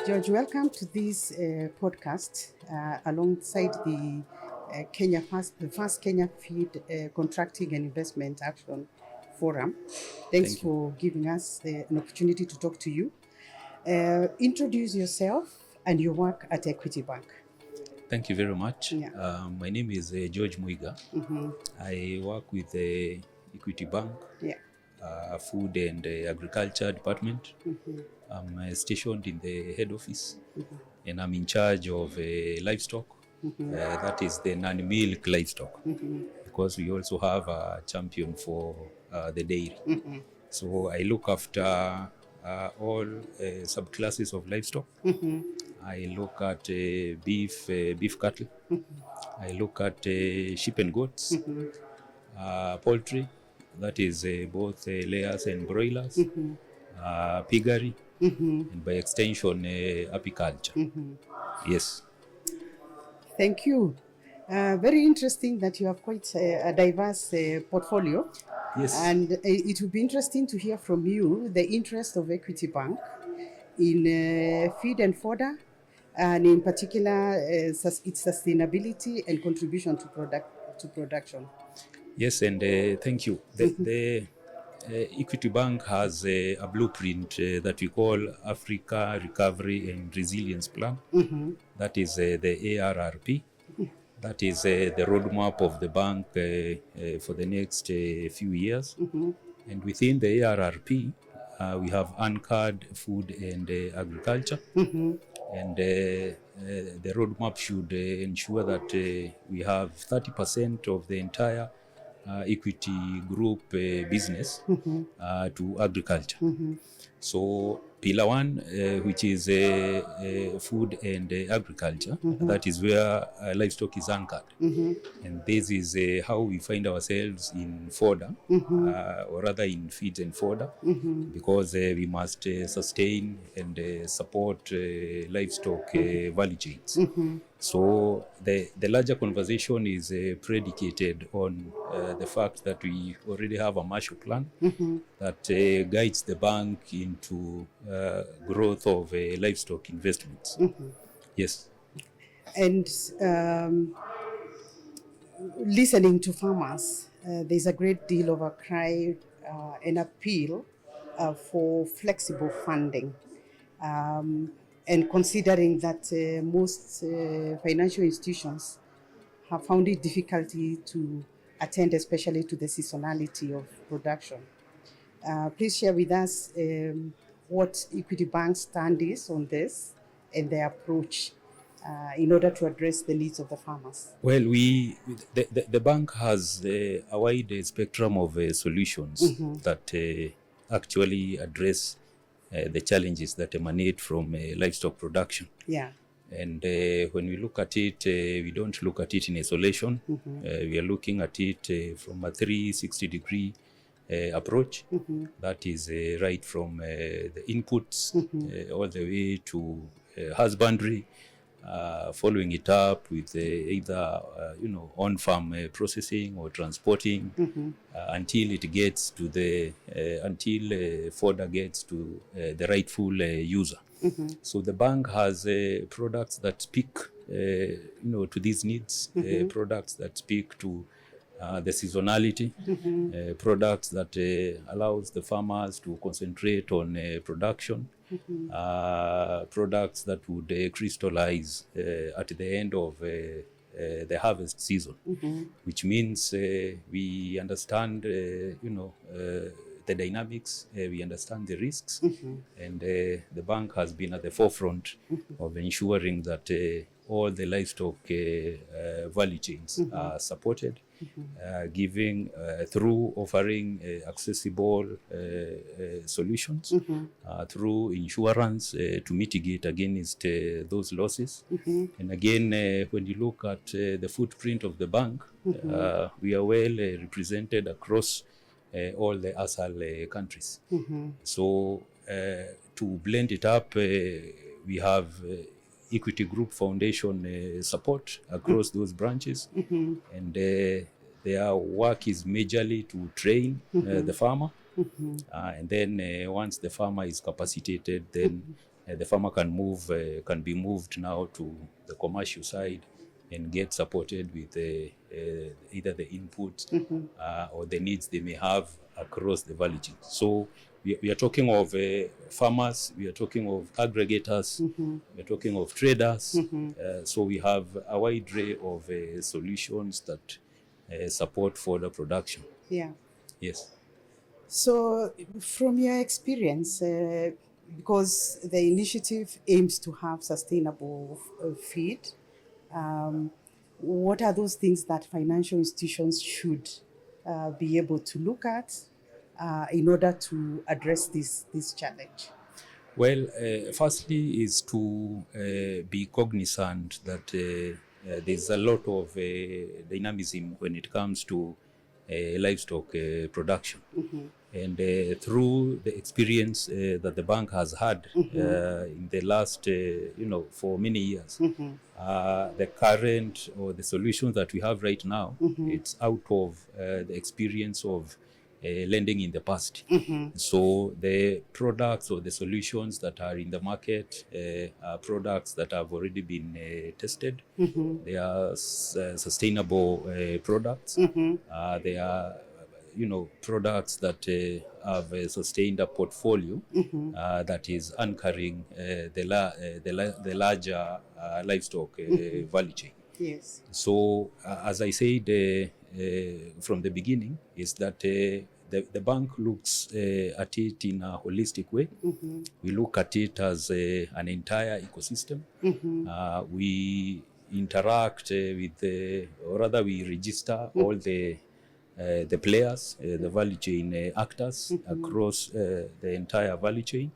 George, welcome to this podcast alongside the the first Kenya Feed Contracting and Investment Action Forum. Thanks Thank you. for giving us an opportunity to talk to you. Introduce yourself and your work at Equity Bank. Thank you very much. Yeah. My name is George Muiga. I work with the Equity Bank, Yeah. Food and Agriculture Department. I'm stationed in the head office, and I'm in charge of livestock. That is the non-milk livestock, because we also have a champion for the dairy. So I look after all subclasses of livestock. I look at beef cattle. I look at sheep and goats, poultry, that is both layers and broilers, piggery, and by extension, apiculture. Yes. Thank you. Very interesting that you have quite a diverse portfolio. Yes. And it would be interesting to hear from you the interest of Equity Bank in feed and fodder, and in particular its sustainability and contribution to production. Yes, and thank you. The Equity Bank has a blueprint that we call Africa Recovery and Resilience Plan. That is the ARRP. That is the roadmap of the bank for the next few years. And within the ARRP, we have anchored food and agriculture. And the roadmap should ensure that we have 30% of the entire equity group business to agriculture. So pillar one, which is food and agriculture, that is where livestock is anchored. And this is how we find ourselves in fodder, or rather in feeds and fodder, because we must sustain and support livestock value chains. So the larger conversation is predicated on the fact that we already have a Marshall Plan that guides the bank into growth of livestock investments. Yes. And listening to farmers, there's a great deal of a cry and appeal for flexible funding. And considering that most financial institutions have found it difficulty to attend, especially to the seasonality of production. Please share with us what Equity Bank's stand is on this and their approach in order to address the needs of the farmers. Well, the bank has a wide spectrum of solutions that actually address the challenges that emanate from livestock production. Yeah. And when we look at it, we don't look at it in isolation. We are looking at it from a 360-degree approach. That is right from the inputs all the way to husbandry, following it up with either on-farm processing or transporting until it gets to until fodder gets to the rightful user. So the bank has products that speak to these needs, products that speak to the seasonality, products that allows the farmers to concentrate on production, products that would crystallize at the end of the harvest season, which means we understand, the dynamics, we understand the risks, and the bank has been at the forefront of ensuring that all the livestock value chains are supported, giving through offering accessible solutions, through insurance to mitigate against those losses. And again, when you look at the footprint of the bank, we are well represented across all the ASAL countries. So to blend it up, we have Equity Group Foundation support across those branches, and their work is majorly to train the farmer, and then once the farmer is capacitated, then the farmer can be moved now to the commercial side and get supported with either the inputs or the needs they may have across the value chain. So we are talking of farmers, we are talking of aggregators, we are talking of traders. So we have a wide array of solutions that support fodder production. Yeah. Yes. So, from your experience, because the initiative aims to have sustainable feed, what are those things that financial institutions should be able to look at in order to address this challenge? Well, firstly is to be cognizant that there's a lot of dynamism when it comes to livestock production. And through the experience that the bank has had in the last, for many years, the current or the solutions that we have right now, it's out of the experience of lending in the past. So the products or the solutions that are in the market are products that have already been tested. They are sustainable products. They are products that have sustained a portfolio that is anchoring the larger livestock value chain. Yes. So, as I said from the beginning, is that the bank looks at it in a holistic way. We look at it as an entire ecosystem. We interact with, or rather, we register all the players, the value chain actors across the entire value chain.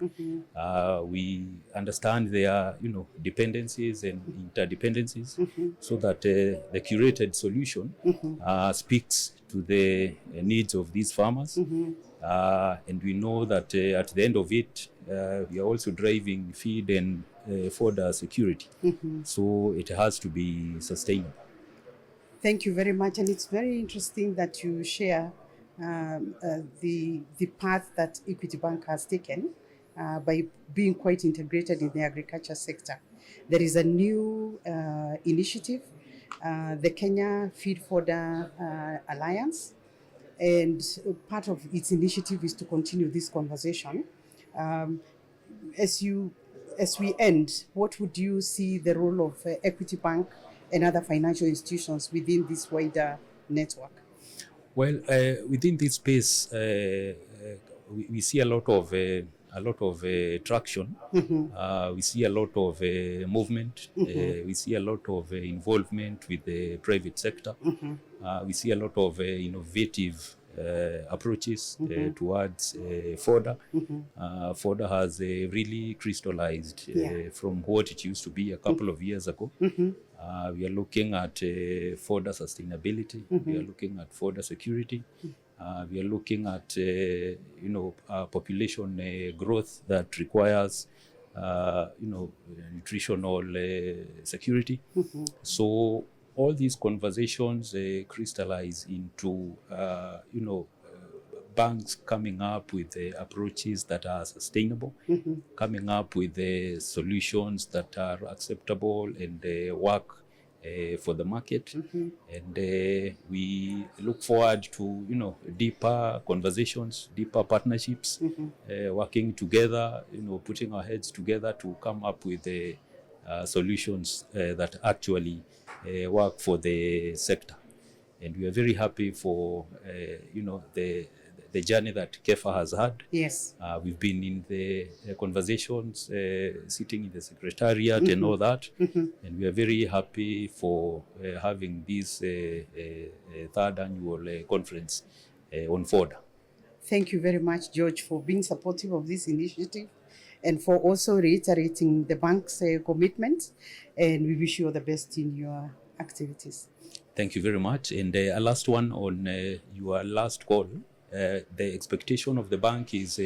We understand their dependencies and interdependencies, so that the curated solution speaks to the needs of these farmers. And we know that at the end of it, we are also driving feed and fodder security. So it has to be sustainable. Thank you very much, and it's very interesting that you share the path that Equity Bank has taken by being quite integrated in the agriculture sector. There is a new initiative, the Kenya Feed Fodder Alliance, and part of its initiative is to continue this conversation. As we end, what would you see the role of Equity Bank and other financial institutions within this wider network? Well, within this space, we see a lot of traction. We see a lot of movement. We see a lot of involvement with the private sector. We see a lot of innovative approaches towards fodder. Fodder has really crystallized from what it used to be a couple of years ago. We are looking at fodder sustainability. We are looking at fodder security. We are looking at population growth that requires nutritional security. So all these conversations crystallize into banks coming up with approaches that are sustainable, coming up with solutions that are acceptable and work for the market. And we look forward to deeper conversations, deeper partnerships, working together, putting our heads together to come up with solutions that actually work for the sector. And we are very happy for the journey that KEFFA has had. Yes. We've been in the conversations, sitting in the secretariat and all that. And we are very happy for having this third annual conference on fodder. Thank you very much, George, for being supportive of this initiative and for also reiterating the bank's commitment. And we wish you all the best in your activities. Thank you very much. And a last one on your last call. The expectation of the bank is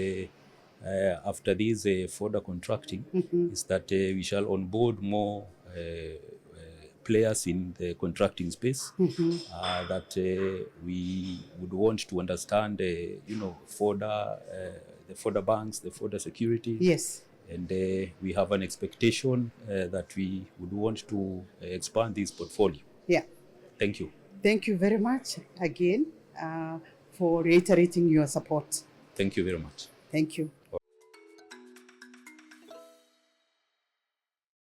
after this fodder contracting is that we shall onboard more players in the contracting space, that we would want to understand fodder, the fodder banks, the fodder security. Yes. And we have an expectation that we would want to expand this portfolio. Yeah. Thank you. Thank you very much again for reiterating your support. Thank you very much. Thank you.